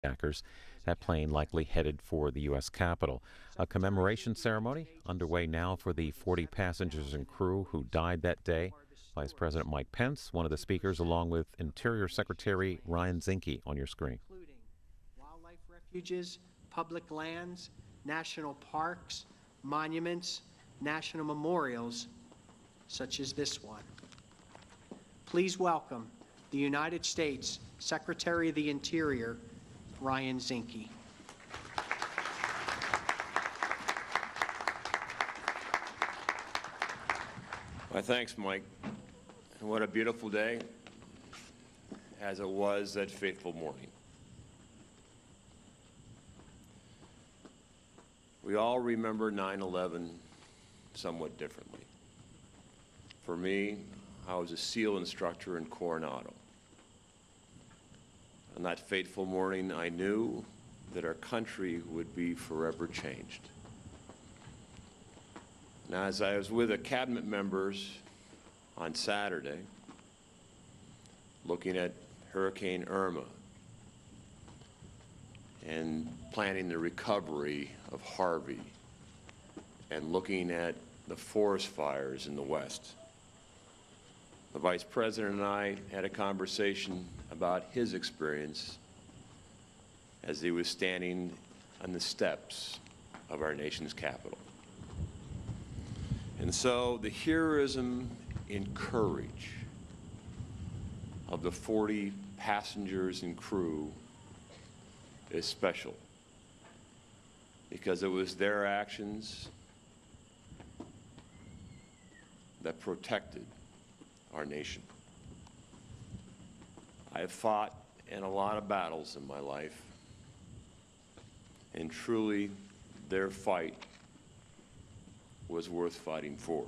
hijackers. That plane likely headed for the U.S. Capitol. A commemoration ceremony underway now for the 40 passengers and crew who died that day. Vice President Mike Pence, one of the speakers, along with Interior Secretary Ryan Zinke on your screen. Including wildlife refuges, public lands, national parks, monuments, national memorials, such as this one. Please welcome the United States Secretary of the Interior, Ryan Zinke. Well, thanks, Mike. And what a beautiful day, as it was that fateful morning. We all remember 9/11 somewhat differently. For me, I was a SEAL instructor in Coronado. On that fateful morning, I knew that our country would be forever changed. Now, as I was with the cabinet members on Saturday, looking at Hurricane Irma and planning the recovery of Harvey and looking at the forest fires in the West, the Vice President and I had a conversation about his experience as he was standing on the steps of our nation's capital. And so the heroism and courage of the 40 passengers and crew is special because it was their actions that protected our nation. I have fought in a lot of battles in my life, and truly their fight was worth fighting for.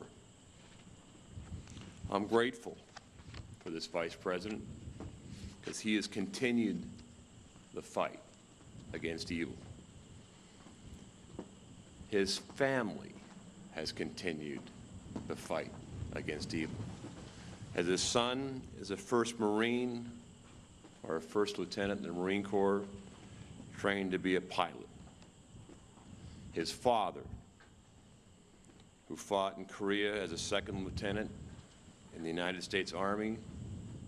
I'm grateful for this Vice President because he has continued the fight against evil. His family has continued the fight against evil. As his son is a first Marine or a first lieutenant in the Marine Corps, trained to be a pilot. His father, who fought in Korea as a second lieutenant in the United States Army,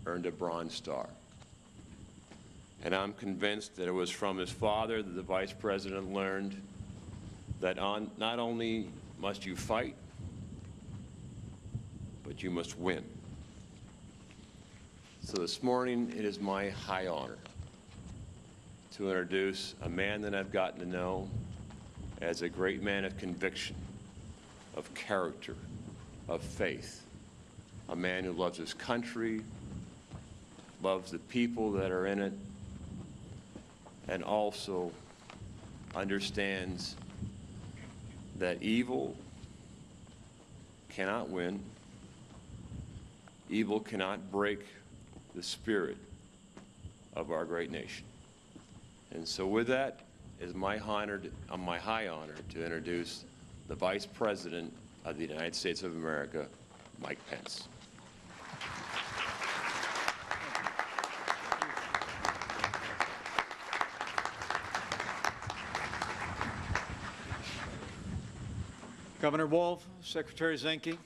earned a Bronze Star. And I'm convinced that it was from his father that the Vice President learned that not only must you fight, but you must win. So this morning, it is my high honor to introduce a man that I've gotten to know as a great man of conviction, of character, of faith, a man who loves his country, loves the people that are in it, and also understands that evil cannot win, evil cannot break the spirit of our great nation. And so with that, it is my high honor to introduce the Vice President of the United States of America, Mike Pence. Governor Wolf, Secretary Zinke,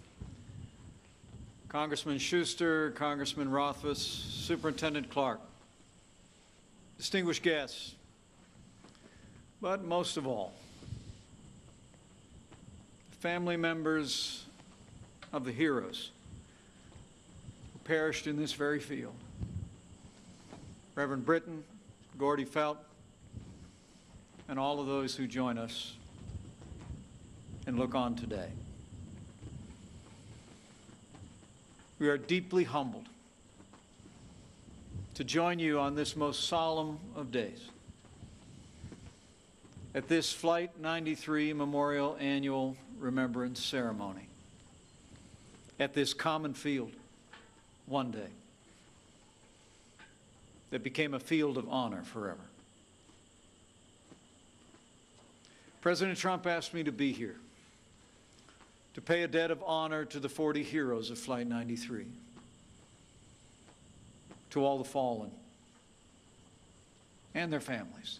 Congressman Schuster, Congressman Rothfuss, Superintendent Clark, distinguished guests, but most of all, family members of the heroes who perished in this very field. Reverend Britton, Gordy Felt, and all of those who join us and look on today. We are deeply humbled to join you on this most solemn of days at this Flight 93 Memorial Annual Remembrance Ceremony at this common field one day that became a field of honor forever. President Trump asked me to be here to pay a debt of honor to the 40 heroes of Flight 93, to all the fallen, and their families,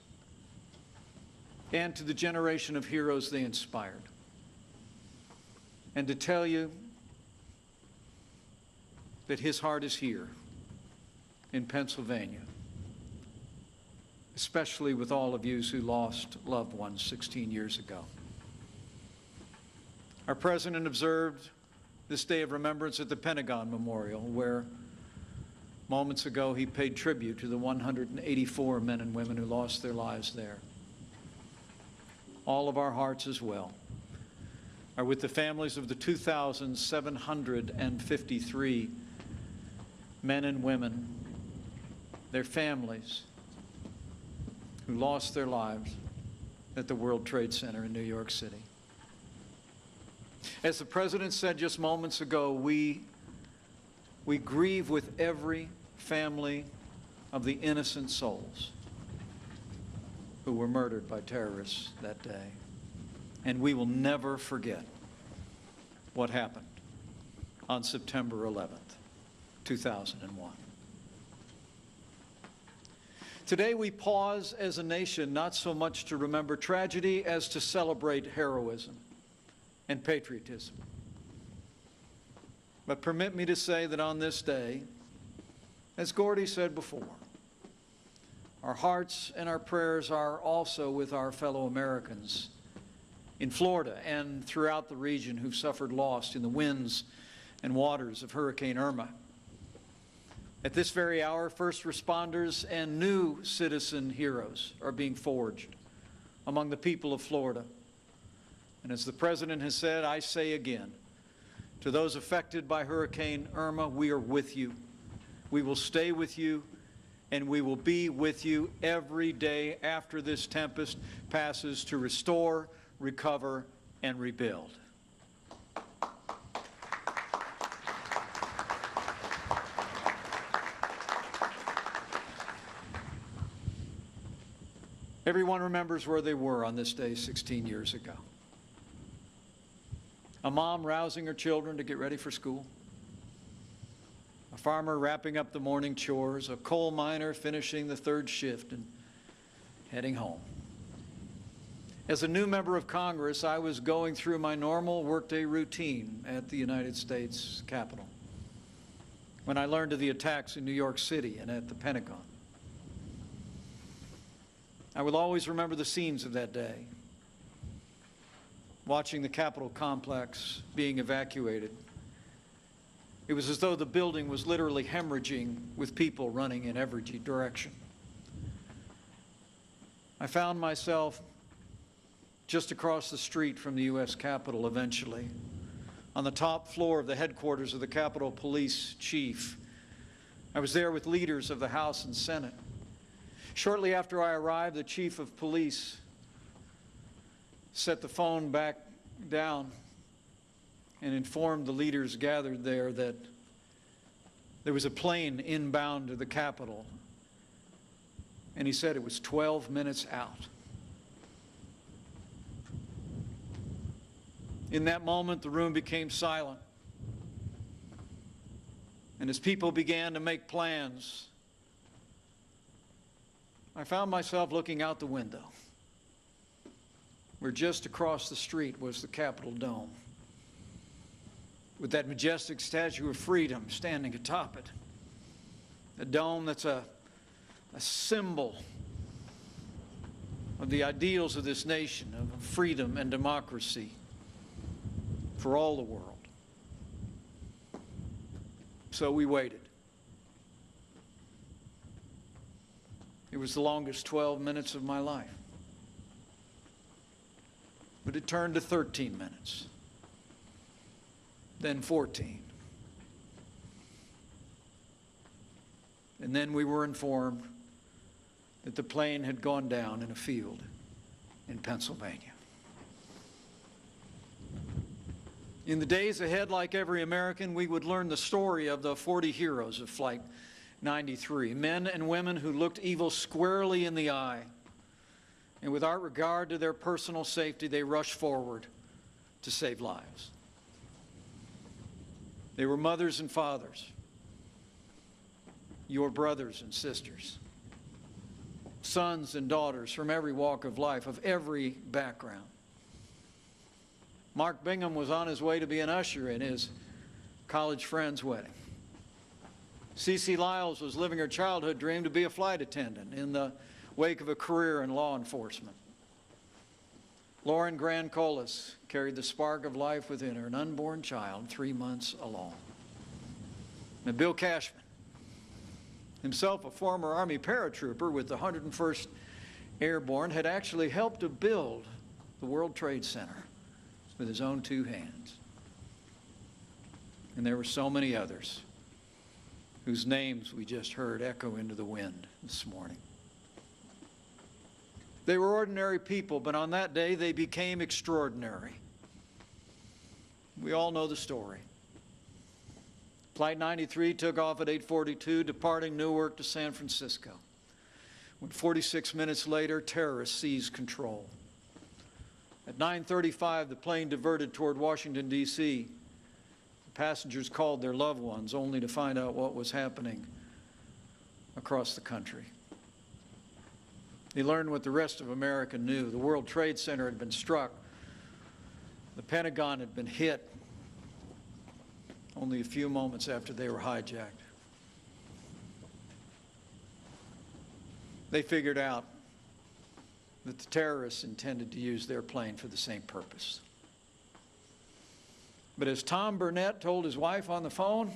and to the generation of heroes they inspired. And to tell you that his heart is here in Pennsylvania, especially with all of you who lost loved ones 16 years ago. Our president observed this day of remembrance at the Pentagon Memorial, where moments ago he paid tribute to the 184 men and women who lost their lives there. All of our hearts as well are with the families of the 2,753 men and women, their families, who lost their lives at the World Trade Center in New York City. As the President said just moments ago, we grieve with every family of the innocent souls who were murdered by terrorists that day. And we will never forget what happened on September 11th, 2001. Today we pause as a nation not so much to remember tragedy as to celebrate heroism and patriotism. But permit me to say that on this day, as Gordy said before, our hearts and our prayers are also with our fellow Americans in Florida and throughout the region who've suffered loss in the winds and waters of Hurricane Irma. At this very hour, first responders and new citizen heroes are being forged among the people of Florida. And as the President has said, I say again, to those affected by Hurricane Irma, we are with you. We will stay with you, and we will be with you every day after this tempest passes to restore, recover, and rebuild. Everyone remembers where they were on this day 16 years ago. A mom rousing her children to get ready for school. A farmer wrapping up the morning chores. A coal miner finishing the third shift and heading home. As a new member of Congress, I was going through my normal workday routine at the United States Capitol when I learned of the attacks in New York City and at the Pentagon. I will always remember the scenes of that day, watching the Capitol complex being evacuated. It was as though the building was literally hemorrhaging with people running in every direction. I found myself just across the street from the U.S. Capitol eventually, on the top floor of the headquarters of the Capitol Police Chief. I was there with leaders of the House and Senate. Shortly after I arrived, the Chief of Police set the phone back down and informed the leaders gathered there that there was a plane inbound to the Capitol, and he said it was 12 minutes out. In that moment, the room became silent. And as people began to make plans, I found myself looking out the window, where just across the street was the Capitol Dome, with that majestic Statue of Freedom standing atop it. A dome that's a symbol of the ideals of this nation, of freedom and democracy for all the world. So we waited. It was the longest 12 minutes of my life. But it turned to 13 minutes, then 14. And then we were informed that the plane had gone down in a field in Pennsylvania. In the days ahead, like every American, we would learn the story of the 40 heroes of Flight 93, men and women who looked evil squarely in the eye, and without regard to their personal safety, they rushed forward to save lives. They were mothers and fathers, your brothers and sisters, sons and daughters from every walk of life, of every background. Mark Bingham was on his way to be an usher in his college friend's wedding. Cece Lyles was living her childhood dream to be a flight attendant in the wake of a career in law enforcement. Lauren Grancolis carried the spark of life within her, an unborn child, 3 months along. And Bill Cashman, himself a former Army paratrooper with the 101st Airborne, had actually helped to build the World Trade Center with his own 2 hands. And there were so many others whose names we just heard echo into the wind this morning. They were ordinary people, but on that day they became extraordinary. We all know the story. Flight 93 took off at 8:42, departing Newark to San Francisco, when 46 minutes later, terrorists seized control. At 9:35, the plane diverted toward Washington, D.C. The passengers called their loved ones, only to find out what was happening across the country. They learned what the rest of America knew. The World Trade Center had been struck. The Pentagon had been hit only a few moments after they were hijacked. They figured out that the terrorists intended to use their plane for the same purpose. But as Tom Burnett told his wife on the phone,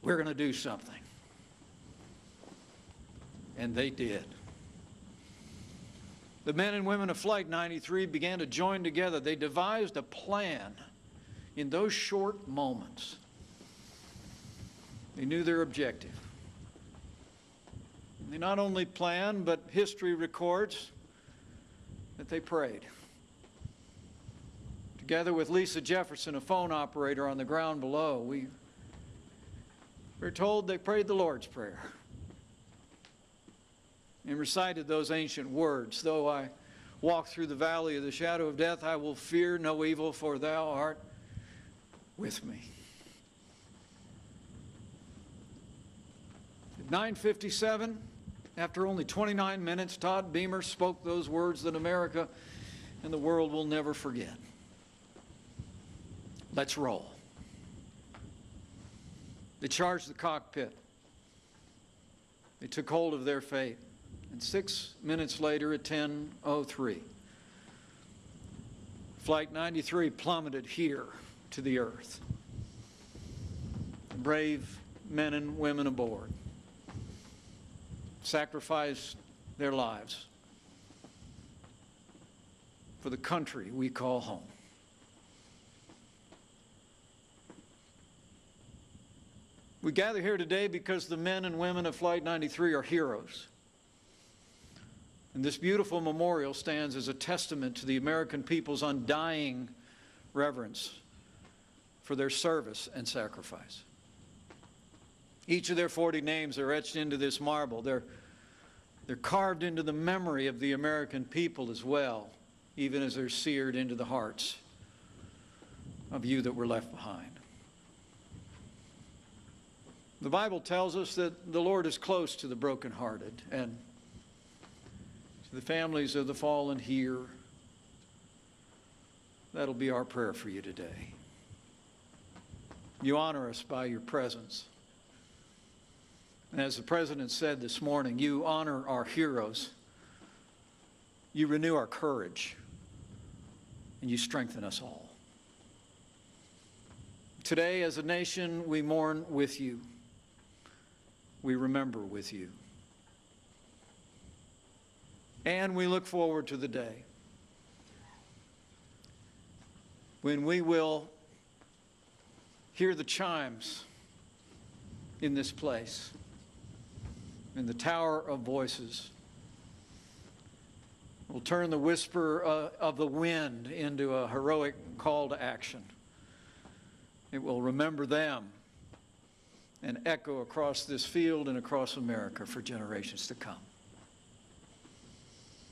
we're going to do something. And they did. The men and women of Flight 93 began to join together. They devised a plan in those short moments. They knew their objective. They not only planned, but history records that they prayed. Together with Lisa Jefferson, a phone operator on the ground below, we're told they prayed the Lord's Prayer and recited those ancient words. Though I walk through the valley of the shadow of death, I will fear no evil, for thou art with me. At 9:57, after only 29 minutes, Todd Beamer spoke those words that America and the world will never forget. Let's roll. They charged the cockpit. They took hold of their fate. And 6 minutes later, at 10:03, Flight 93 plummeted here to the earth. The brave men and women aboard sacrificed their lives for the country we call home. We gather here today because the men and women of Flight 93 are heroes. And this beautiful memorial stands as a testament to the American people's undying reverence for their service and sacrifice. Each of their 40 names are etched into this marble. They're carved into the memory of the American people as well, even as they're seared into the hearts of you that were left behind. The Bible tells us that the Lord is close to the brokenhearted, and to the families of the fallen here, that'll be our prayer for you today. You honor us by your presence. And as the President said this morning, you honor our heroes, you renew our courage, and you strengthen us all. Today, as a nation, we mourn with you. We remember with you. And we look forward to the day when we will hear the chimes in this place, in the Tower of Voices. We'll turn the whisper of the wind into a heroic call to action. It will remember them and echo across this field and across America for generations to come.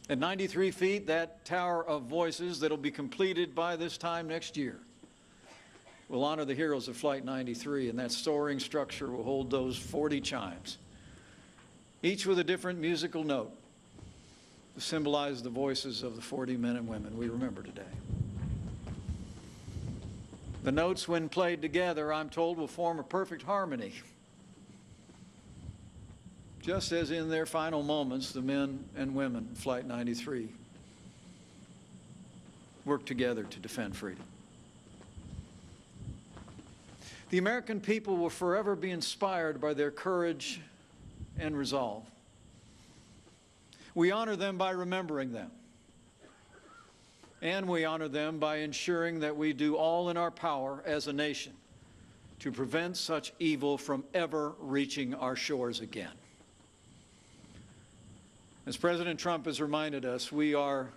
At 93 feet, that Tower of Voices that'll be completed by this time next year will honor the heroes of Flight 93, and that soaring structure will hold those 40 chimes each with a different musical note to symbolize the voices of the 40 men and women we remember today. The notes, when played together, I'm told, will form a perfect harmony. Just as in their final moments, the men and women of Flight 93 worked together to defend freedom. The American people will forever be inspired by their courage and resolve. We honor them by remembering them. And we honor them by ensuring that we do all in our power as a nation to prevent such evil from ever reaching our shores again. As President Trump has reminded us, we are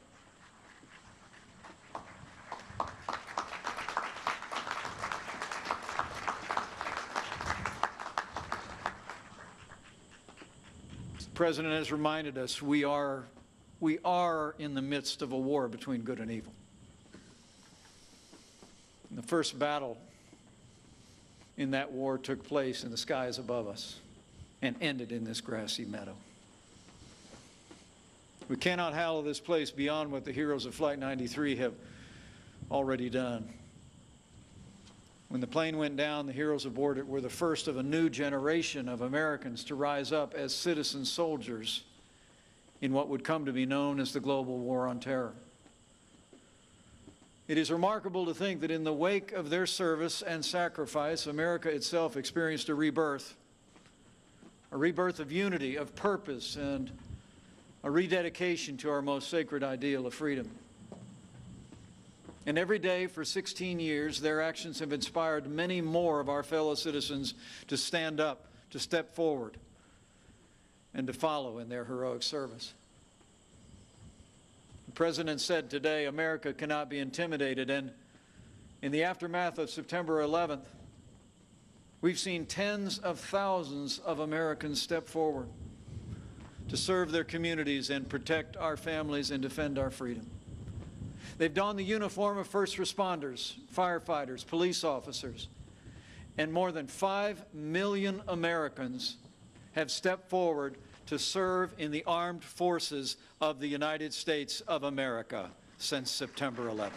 in the midst of a war between good and evil. And the first battle in that war took place in the skies above us and ended in this grassy meadow. We cannot hallow this place beyond what the heroes of Flight 93 have already done. When the plane went down, the heroes aboard it were the first of a new generation of Americans to rise up as citizen soldiers in what would come to be known as the global war on terror. It is remarkable to think that in the wake of their service and sacrifice, America itself experienced a rebirth of unity, of purpose, and a rededication to our most sacred ideal of freedom. And every day for 16 years, their actions have inspired many more of our fellow citizens to stand up, to step forward, and to follow in their heroic service. The President said today, America cannot be intimidated, and in the aftermath of September 11th, we've seen tens of thousands of Americans step forward to serve their communities and protect our families and defend our freedom. They've donned the uniform of first responders, firefighters, police officers, and more than 5 million Americans have stepped forward to serve in the armed forces of the United States of America since September 11th.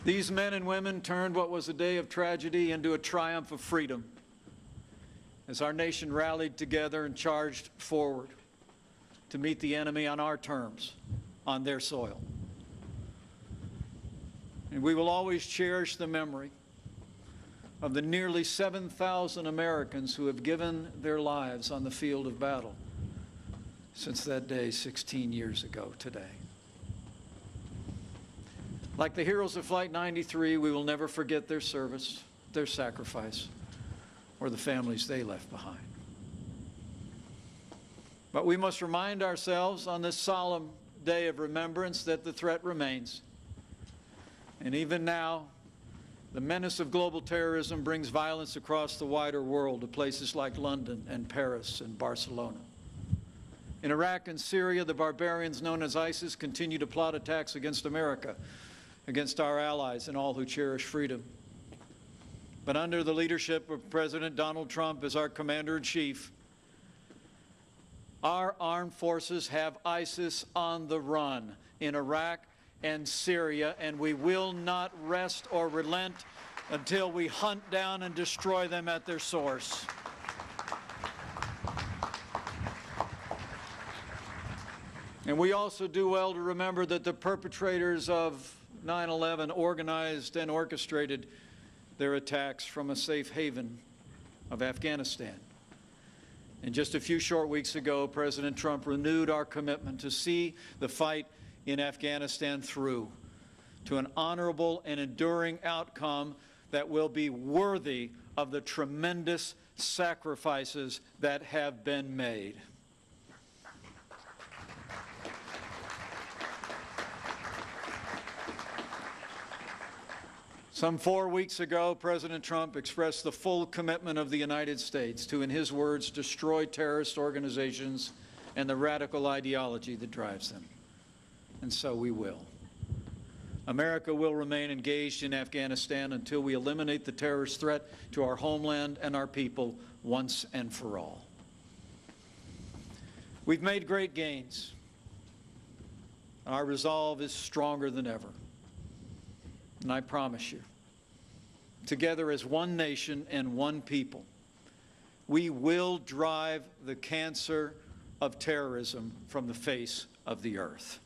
These men and women turned what was a day of tragedy into a triumph of freedom as our nation rallied together and charged forward to meet the enemy on our terms, on their soil. And we will always cherish the memory of the nearly 7,000 Americans who have given their lives on the field of battle since that day 16 years ago today. Like the heroes of Flight 93, we will never forget their service, their sacrifice, or the families they left behind. But we must remind ourselves on this solemn day of remembrance that the threat remains. And even now, the menace of global terrorism brings violence across the wider world to places like London and Paris and Barcelona. In Iraq and Syria, the barbarians known as ISIS continue to plot attacks against America, against our allies and all who cherish freedom. But under the leadership of President Donald Trump as our commander-in-chief, our armed forces have ISIS on the run in Iraq and Syria, and we will not rest or relent until we hunt down and destroy them at their source. And we also do well to remember that the perpetrators of 9/11 organized and orchestrated their attacks from a safe haven of Afghanistan. And just a few short weeks ago, President Trump renewed our commitment to see the fight in Afghanistan through to an honorable and enduring outcome that will be worthy of the tremendous sacrifices that have been made. Some 4 weeks ago, President Trump expressed the full commitment of the United States to, in his words, destroy terrorist organizations and the radical ideology that drives them. And so we will. America will remain engaged in Afghanistan until we eliminate the terrorist threat to our homeland and our people once and for all. We've made great gains. Our resolve is stronger than ever. And I promise you, together as one nation and one people, we will drive the cancer of terrorism from the face of the earth.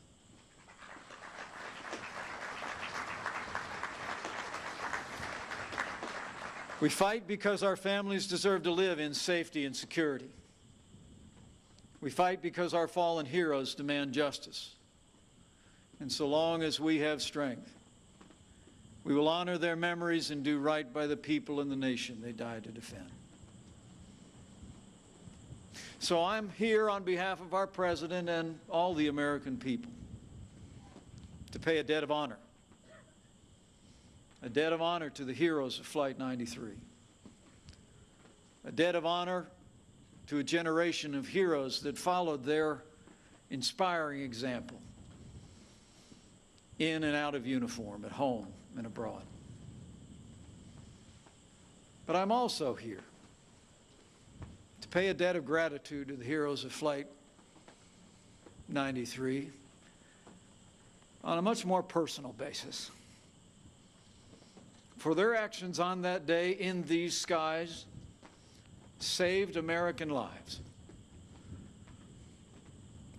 We fight because our families deserve to live in safety and security. We fight because our fallen heroes demand justice. And so long as we have strength, we will honor their memories and do right by the people and the nation they died to defend. So I'm here on behalf of our President and all the American people to pay a debt of honor. A debt of honor to the heroes of Flight 93. A debt of honor to a generation of heroes that followed their inspiring example in and out of uniform, at home and abroad. But I'm also here to pay a debt of gratitude to the heroes of Flight 93 on a much more personal basis. For their actions on that day in these skies saved American lives.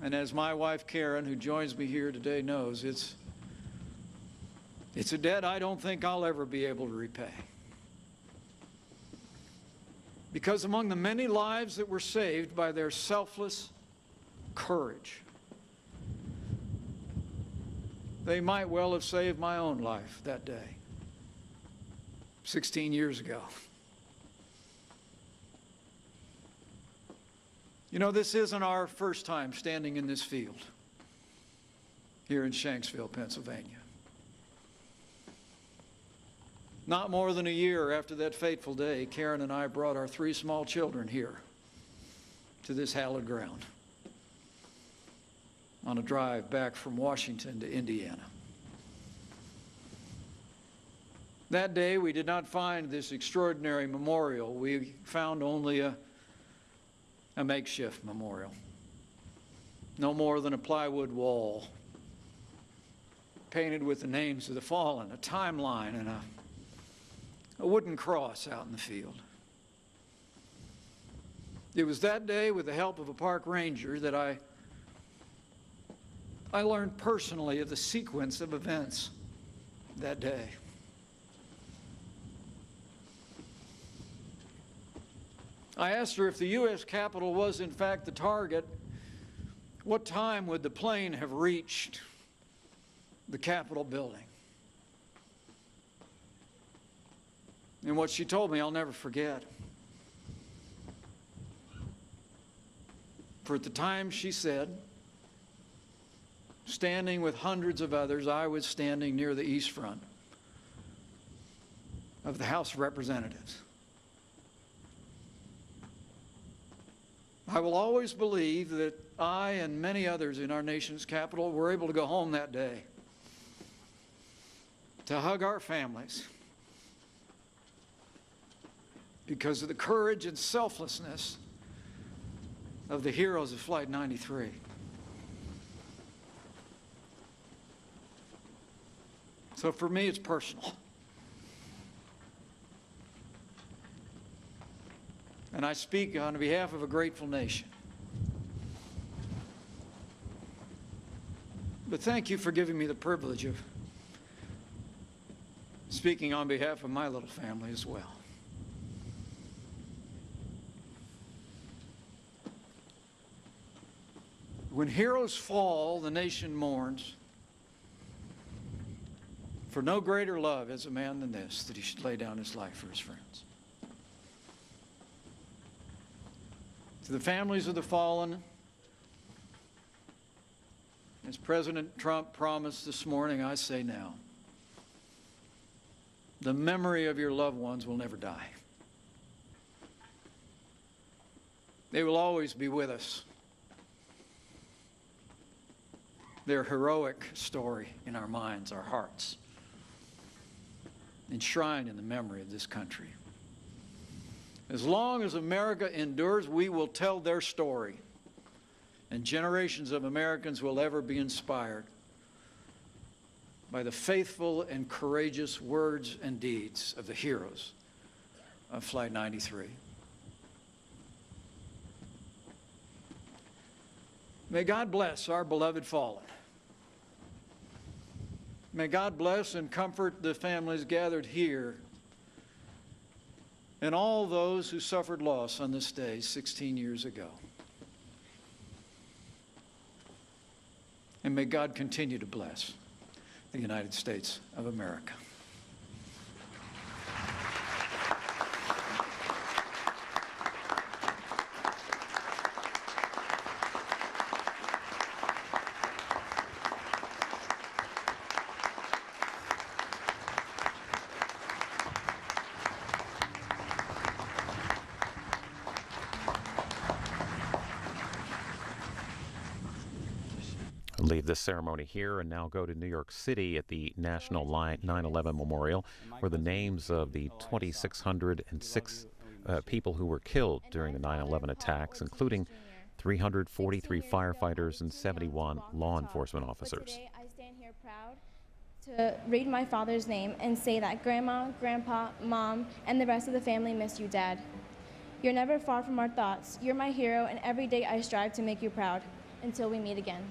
And as my wife Karen, who joins me here today, knows, it's a debt I don't think I'll ever be able to repay. Because among the many lives that were saved by their selfless courage, they might well have saved my own life that day, 16 years ago. You know, this isn't our first time standing in this field here in Shanksville, Pennsylvania. Not more than a year after that fateful day, Karen and I brought our 3 small children here to this hallowed ground on a drive back from Washington to Indiana. That day, we did not find this extraordinary memorial. We found only a makeshift memorial. No more than a plywood wall painted with the names of the fallen, a timeline, and a wooden cross out in the field. It was that day, with the help of a park ranger, that I learned personally of the sequence of events that day. I asked her if the U.S. Capitol was in fact the target, what time would the plane have reached the Capitol building? And what she told me, I'll never forget. For at the time, she said, standing with hundreds of others, I was standing near the east front of the House of Representatives. I will always believe that I and many others in our nation's capital were able to go home that day to hug our families because of the courage and selflessness of the heroes of Flight 93. So for me, it's personal. And I speak on behalf of a grateful nation. But thank you for giving me the privilege of speaking on behalf of my little family as well. When heroes fall, the nation mourns. For no greater love has a man than this, that he should lay down his life for his friends. To the families of the fallen, as President Trump promised this morning, I say now, the memory of your loved ones will never die. They will always be with us. their heroic story in our minds, our hearts, enshrined in the memory of this country. As long as America endures, we will tell their story, and generations of Americans will ever be inspired by the faithful and courageous words and deeds of the heroes of Flight 93. May God bless our beloved fallen. May God bless and comfort the families gathered here and all those who suffered loss on this day 16 years ago. And may God continue to bless the United States of America. Leave this ceremony here and now go to New York City at the National 9/11 Memorial, where the names of the 2,606 people who were killed during the 9/11 attacks, including 343 firefighters and 71 law enforcement officers. Today, I stand here proud to read my father's name and say that Grandma, Grandpa, Mom, and the rest of the family miss you, Dad. You're never far from our thoughts. You're my hero, and every day I strive to make you proud. Until we meet again.